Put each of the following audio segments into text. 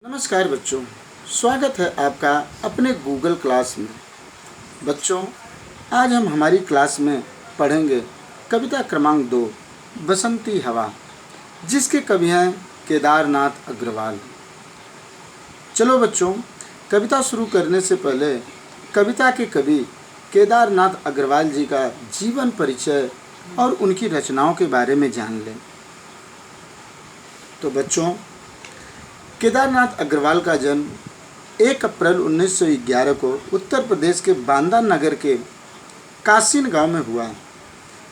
नमस्कार बच्चों, स्वागत है आपका अपने गूगल क्लास में। बच्चों, आज हम हमारी क्लास में पढ़ेंगे कविता क्रमांक 2 बसंती हवा, जिसके कवि हैं केदारनाथ अग्रवाल। चलो बच्चों, कविता शुरू करने से पहले कविता के कवि केदारनाथ अग्रवाल जी का जीवन परिचय और उनकी रचनाओं के बारे में जान लें। तो बच्चों, केदारनाथ अग्रवाल का जन्म 1 अप्रैल 1911 को उत्तर प्रदेश के बांदा नगर के कासिन गांव में हुआ।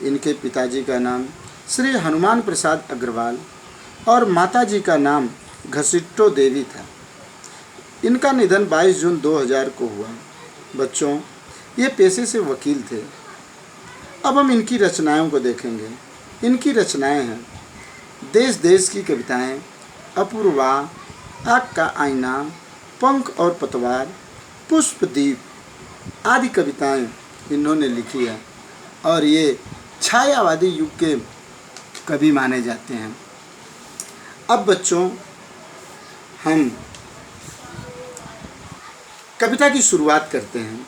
इनके पिताजी का नाम श्री हनुमान प्रसाद अग्रवाल और माताजी का नाम घसीटो देवी था। इनका निधन 22 जून 2000 को हुआ। बच्चों, ये पेशे से वकील थे। अब हम इनकी रचनाओं को देखेंगे। इनकी रचनाएं हैं देश देश की कविताएं, अपूर्वा, आग का आईना, पंख और पतवार, पुष्पदीप आदि कविताएं इन्होंने लिखी है और ये छायावादी युग के कवि माने जाते हैं। अब बच्चों, हम कविता की शुरुआत करते हैं।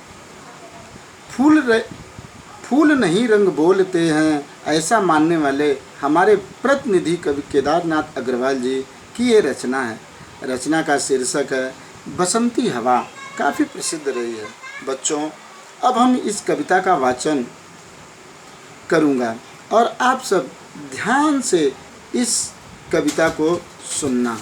फूल नहीं रंग बोलते हैं, ऐसा मानने वाले हमारे प्रतिनिधि कवि केदारनाथ अग्रवाल जी की ये रचना है। रचना का शीर्षक है बसंती हवा, काफ़ी प्रसिद्ध रही है। बच्चों, अब हम इस कविता का वाचन करूँगा और आप सब ध्यान से इस कविता को सुनना।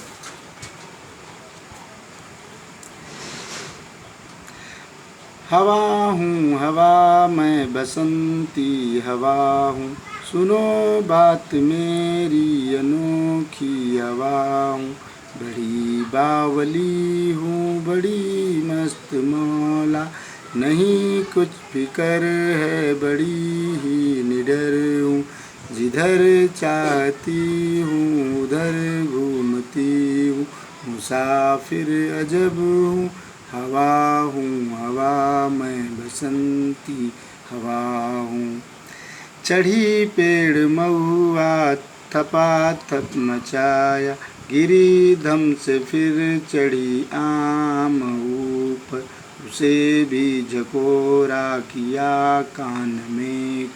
हवा हूँ हवा, मैं बसंती हवा हूँ, सुनो बात मेरी अनोखी हवा हूँ। बड़ी बावली हूँ, बड़ी मस्त मौला, नहीं कुछ फिकर है, बड़ी ही निडर हूँ। जिधर चाहती हूँ उधर घूमती हूँ, मुसाफिर अजब हूँ। हवा हूँ हवा, मैं बसंती हवा हूँ। चढ़ी पेड़ महुआ, थपा थप मचाया, गिरी धम से फिर चढ़ी आम ऊपर, उसे भी झकोरा किया कान में।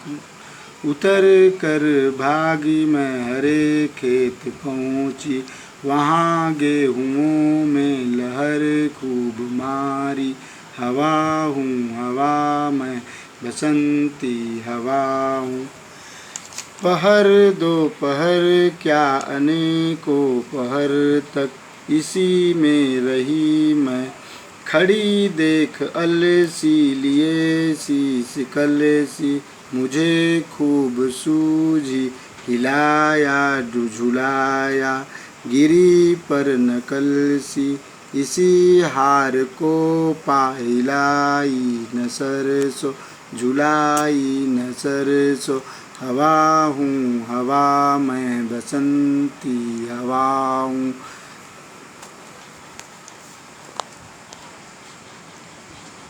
उतर कर भागी मैं हरे खेत पहुँची, वहाँ गेहूँओं में लहर खूब मारी। हवा हूँ हवा, मैं बसंती हवा हूँ। पहर दोपहर क्या अनेकों पहर तक इसी में रही मैं खड़ी, देख अलसी लिए सी सिकल सी, मुझे खूब सूझी हिलाया झुलाया, गिरी पर नकल सी, इसी हार को पाहिलाई न सरसो, झुलाई न सरसो। हवा हूँ हवा, मैं बसंती हवा हूँ।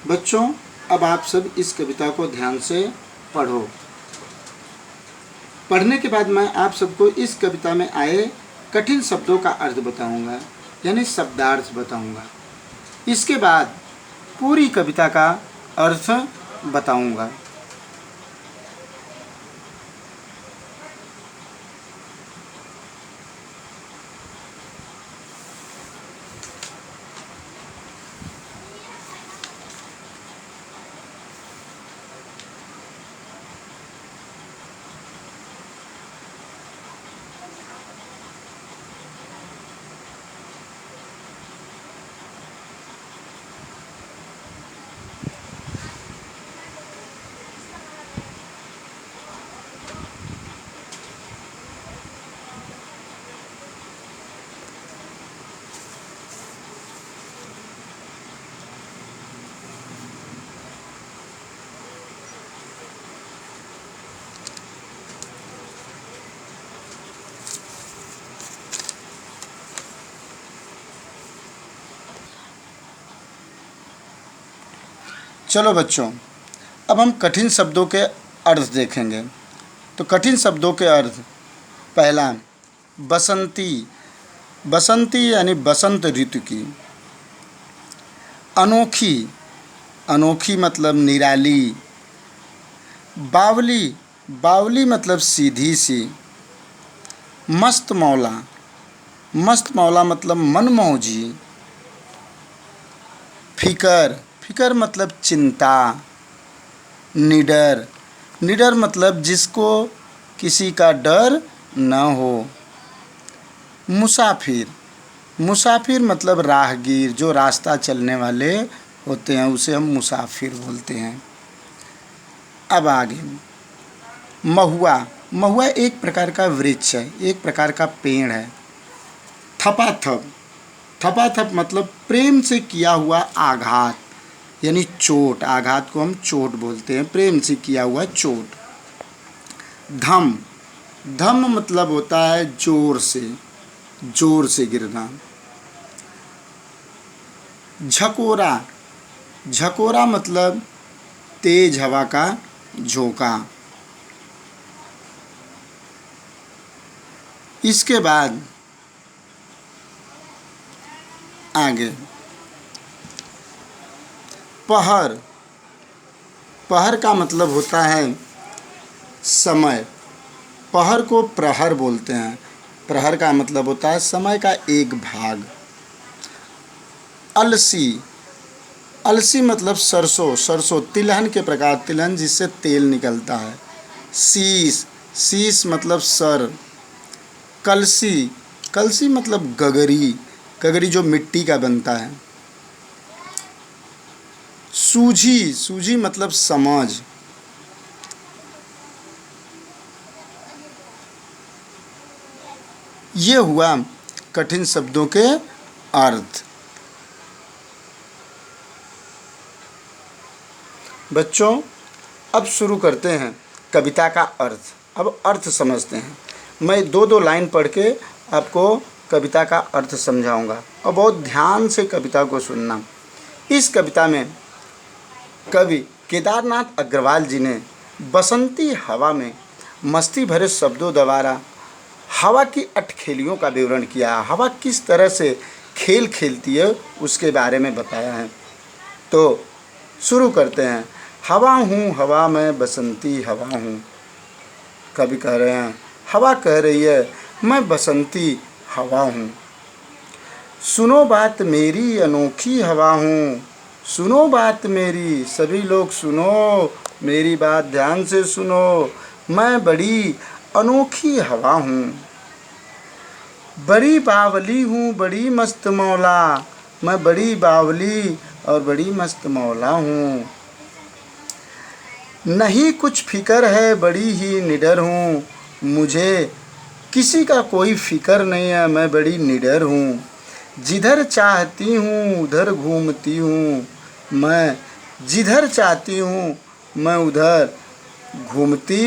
बच्चों, अब आप सब इस कविता को ध्यान से पढ़ो। पढ़ने के बाद मैं आप सबको इस कविता में आए कठिन शब्दों का अर्थ बताऊंगा, यानी शब्दार्थ बताऊंगा। इसके बाद पूरी कविता का अर्थ बताऊंगा। चलो बच्चों, अब हम कठिन शब्दों के अर्थ देखेंगे। तो कठिन शब्दों के अर्थ, पहला बसंती, बसंती यानी बसंत ऋतु की। अनोखी, अनोखी मतलब निराली। बावली, बावली मतलब सीधी सी। मस्त मौला, मस्त मौला मतलब मनमौजी। फिकर, फिकर मतलब चिंता। निडर, निडर मतलब जिसको किसी का डर न हो। मुसाफिर, मुसाफिर मतलब राहगीर, जो रास्ता चलने वाले होते हैं उसे हम मुसाफिर बोलते हैं। अब आगे महुआ, महुआ एक प्रकार का वृक्ष है, एक प्रकार का पेड़ है। थपाथप, थपाथप मतलब प्रेम से किया हुआ आघात, यानी चोट। आघात को हम चोट बोलते हैं, प्रेम से किया हुआ चोट। धम, धम मतलब होता है जोर से, जोर से गिरना। झकोरा, झकोरा मतलब तेज हवा का झोंका। इसके बाद आगे पहर, पहर का मतलब होता है समय। पहर को प्रहर बोलते हैं। प्रहर का मतलब होता है समय का एक भाग। अलसी, अलसी मतलब सरसों, सरसों तिलहन के प्रकार, तिलहन जिससे तेल निकलता है। शीश, शीश मतलब सर। कलसी, कलसी मतलब गगरी, गगरी जो मिट्टी का बनता है। सूझी, सूझी मतलब समझ। ये हुआ कठिन शब्दों के अर्थ। बच्चों अब शुरू करते हैं कविता का अर्थ। अब अर्थ समझते हैं। मैं दो दो लाइन पढ़ के आपको कविता का अर्थ समझाऊंगा और बहुत ध्यान से कविता को सुनना। इस कविता में कवि केदारनाथ अग्रवाल जी ने बसंती हवा में मस्ती भरे शब्दों द्वारा हवा की अटखेलियों का विवरण किया। हवा किस तरह से खेल खेलती है उसके बारे में बताया है। तो शुरू करते हैं। हवा हूँ हवा मैं बसंती हवा हूँ। कवि कह रहे हैं, हवा कह रही है मैं बसंती हवा हूँ। सुनो बात मेरी अनोखी हवा हूँ, सुनो बात मेरी, सभी लोग सुनो मेरी बात ध्यान से सुनो। मैं बड़ी अनोखी हवा हूँ, बड़ी बावली हूँ बड़ी मस्त मौला। मैं बड़ी बावली और बड़ी मस्त मौला हूँ। नहीं कुछ फिकर है बड़ी ही निडर हूँ, मुझे किसी का कोई फिकर नहीं है, मैं बड़ी निडर हूँ। जिधर चाहती हूँ उधर घूमती हूँ, मैं जिधर चाहती हूँ मैं उधर घूमती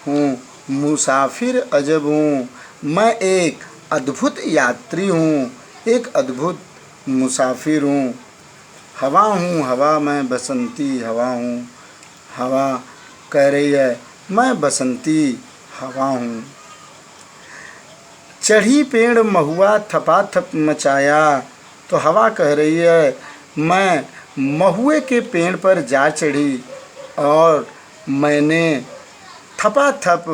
हूँ। मुसाफिर अजब हूँ, मैं एक अद्भुत यात्री हूँ, एक अद्भुत मुसाफिर हूँ। हवा हूँ हवा मैं बसंती हवा हूँ, हवा कह रही है मैं बसंती हवा हूँ। चढ़ी पेड़ महुआ थपाथप मचाया, तो हवा कह रही है मैं महुए के पेड़ पर जा चढ़ी और मैंने थपाथप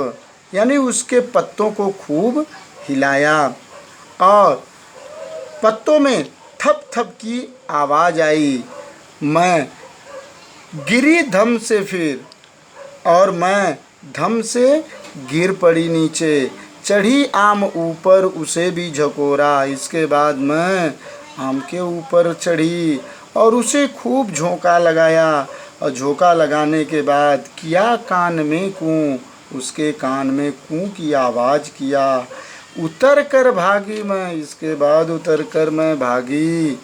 यानी उसके पत्तों को खूब हिलाया और पत्तों में थप थप की आवाज़ आई। मैं गिरी धम से फिर और मैं धम से गिर पड़ी नीचे। चढ़ी आम ऊपर उसे भी झकोरा, इसके बाद मैं आम के ऊपर चढ़ी और उसे खूब झोंका लगाया और झोंका लगाने के बाद किया कान में कूं, उसके कान में कूं की आवाज़ किया। उतर कर भागी मैं, इसके बाद उतर कर मैं भागी।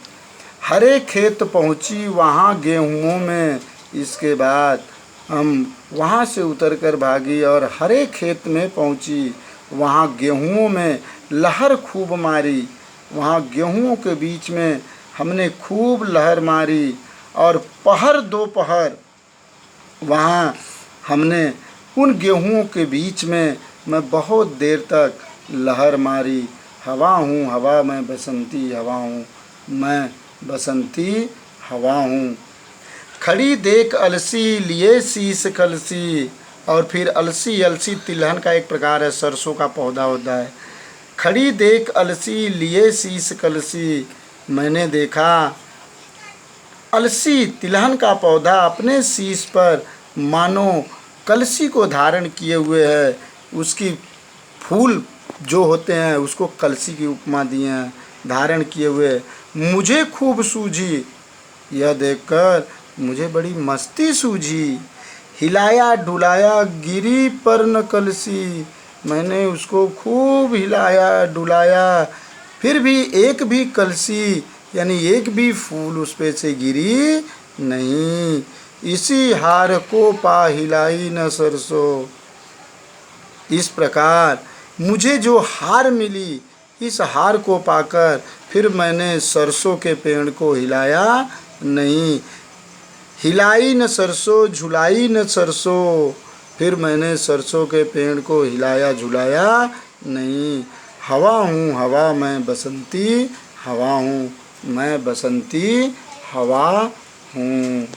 हरे खेत पहुंची वहाँ गेहूँों में, इसके बाद हम वहाँ से उतर कर भागी और हरे खेत में पहुंची। वहाँ गेहूँों में लहर खूब मारी, वहाँ गेहूँों के बीच में हमने खूब लहर मारी और पहर दोपहर वहाँ हमने उन गेहूँों के बीच में मैं बहुत देर तक लहर मारी। हवा हूँ हवा मैं बसंती हवा हूँ, मैं बसंती हवा हूँ। खड़ी देख अलसी लिए शीस कलसी, और फिर अलसी, अलसी तिलहन का एक प्रकार है, सरसों का पौधा होता है। खड़ी देख अलसी लिए शीस कलसी, मैंने देखा अलसी तिलहन का पौधा अपने शीश पर मानो कलसी को धारण किए हुए है। उसकी फूल जो होते हैं उसको कलसी की उपमा दिए हैं, धारण किए हुए। मुझे खूब सूझी, यह देखकर मुझे बड़ी मस्ती सूझी। हिलाया डुलाया गिरी पर न कलसी, मैंने उसको खूब हिलाया डुलाया, फिर भी एक भी कलसी यानी एक भी फूल उस पे से गिरी नहीं। इसी हार को पा हिलाई न सरसों, इस प्रकार मुझे जो हार मिली, इस हार को पाकर फिर मैंने सरसों के पेड़ को हिलाया नहीं। हिलाई न सरसों झुलाई न सरसों, फिर मैंने सरसों के पेड़ को हिलाया झुलाया नहीं। हवा हूँ हवा मैं बसंती हवा हूँ, मैं बसंती हवा हूँ।